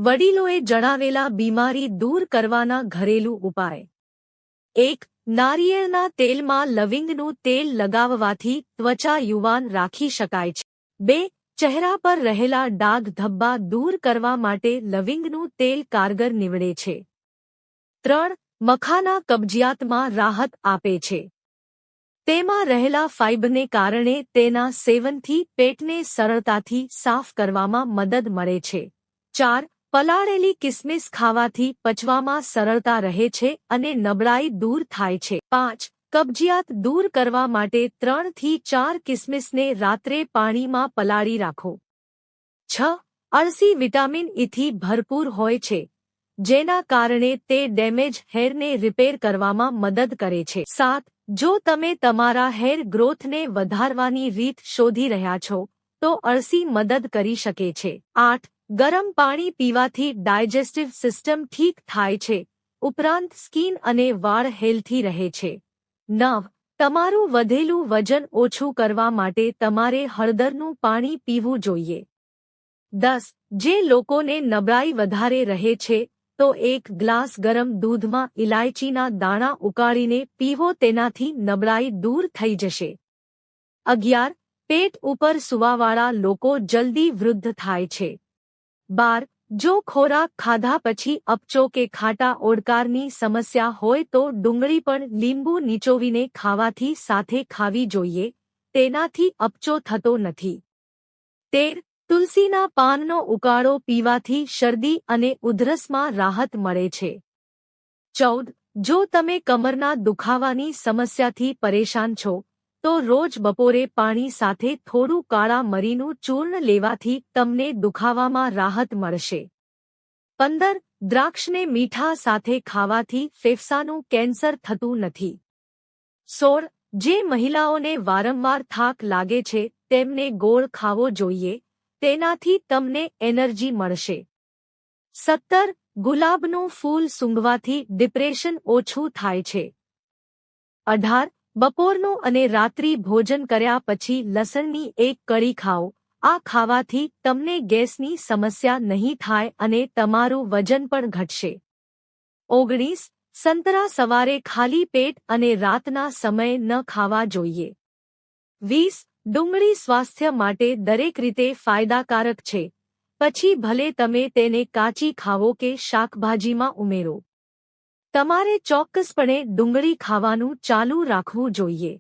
વડીલોએ જણાવેલા બીમારી દૂર કરવાના ઘરેલું ઉપાય. 1. નારિયેળના તેલમાં લવિંગનું તેલ લગાવવાથી ત્વચા યુવાન રાખી શકાય છે. 2. ચહેરા પર રહેલા ડાઘ ધબ્બા દૂર કરવા માટે લવિંગનું તેલ કારગર નીવડે છે. 3. મખાના કબજિયાતમાં રાહત આપે છે. તેમાં રહેલા ફાઇબરને કારણે તેના સેવનથી પેટને સરળતાથી સાફ કરવામાં મદદ મળે છે. 4. પલાળેલી કિસમિસ ખાવાથી પચવામાં સરળતા રહે છે અને નબળાઈ દૂર થાય છે. 5. કબજિયાત દૂર કરવા માટે 3 થી 4 કિસમિસને રાત્રે પાણીમાં પલાળી રાખો. 6. અળસી વિટામિન ઈથી ભરપૂર હોય છે, જેના કારણે તે ડેમેજ હેરને રિપેર કરવામાં મદદ કરે છે. 7. જો તમે તમારા હેર ગ્રોથને વધારવાની રીત શોધી રહ્યા છો, તો અળસી મદદ કરી શકે છે. 8. ગરમ પાણી પીવાથી ડાયજેસ્ટિવ સિસ્ટમ ઠીક થાય છે, ઉપરાંત સ્કિન અને વાળ હેલ્થી રહે છે. 9. તમારું વધેલું વજન ઓછું કરવા માટે તમારે હળદરનું પાણી પીવું જોઈએ. 10. જે લોકોને નબળાઈ વધારે રહે છે, તો 1 ગ્લાસ ગરમ દૂધમાં ઇલાયચીના દાણા ઉકાળીને પીવો, તેનાથી નબળાઈ દૂર થઈ જશે. 11. પેટ ઉપર સૂવાવાળા લોકો જલ્દી વૃદ્ધ થાય છે. 12. જો ખોરાક ખાધા પછી અપચો કે ખાટા ઓડકારની સમસ્યા હોય તો ડુંગળી પણ લીંબુ નીચોવીને ખાવાથી સાથે ખાવી જોઈએ, તેનાથી અપચો થતો નથી. 13. તુલસીના પાનનો ઉકાળો પીવાથી શરદી અને ઉધરસમાં રાહત મળે છે. 14. જો તમે કમરના દુખાવાની સમસ્યાથી પરેશાન છો, તો રોજ બપોરે પાણી સાથે થોડું કાળા મરીનું ચૂર્ણ લેવાથી તમને દુખાવામાં રાહત મળશે. 15. દ્રાક્ષને મીઠા સાથે ખાવાથી ફેફસાનું કેન્સર થતું નથી. 16. જે મહિલાઓને વારંવાર થાક લાગે છે, તેમને ગોળ ખાવો જોઈએ, તેનાથી તમને એનર્જી મળશે. 17. ગુલાબનું ફૂલ સૂંઘવાથી ડિપ્રેશન ઓછું થાય છે. 18. બપોરનું અને રાત્રિ ભોજન કર્યા પછી લસણની એક કળી ખાઓ. આ ખાવાથી તમને ગેસની સમસ્યા નહીં થાય અને તમારું વજન પણ ઘટશે. 19. સંતરા સવારે ખાલી પેટ અને રાતના સમયે ન ખાવા જોઈએ. 20. ડુંગળી સ્વાસ્થ્ય માટે દરેક રીતે ફાયદાકારક છે, પછી ભલે તમે તેને કાચી ખાવો કે શાકભાજીમાં ઉમેરો. તમારે ચોક્કસપણે ડુંગળી ખાવાનું ચાલુ રાખવું જોઈએ.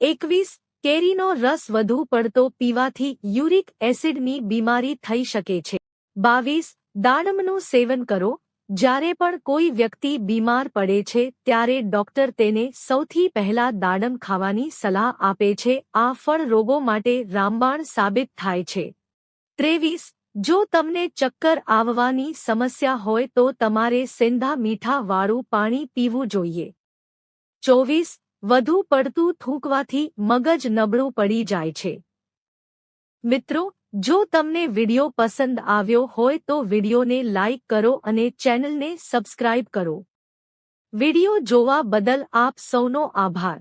21. કેરીનો રસ વધુ પડતો પીવાથી યુરિક એસિડની બીમારી થઈ શકે છે. 22. દાડમનું સેવન કરો. જ્યારે પણ કોઈ વ્યક્તિ બીમાર પડે છે, ત્યારે ડોક્ટર તેને સૌથી પહેલા દાડમ ખાવાની સલાહ આપે છે. આ ફળ રોગો માટે રામબાણ સાબિત થાય છે. 23. જો તમને ચક્કર આવવાની સમસ્યા હોય તો તમારે સેંધા મીઠાવાળું પાણી પીવું જોઈએ. 24. વધુ પડતું થૂંકવાથી મગજ નબળું પડી જાય છે. મિત્રો, જો તમને વિડિયો પસંદ આવ્યો હોય તો વિડિયોને લાઇક કરો અને ચેનલને સબસ્ક્રાઇબ કરો. વિડિયો જોવા બદલ આપ સૌનો આભાર.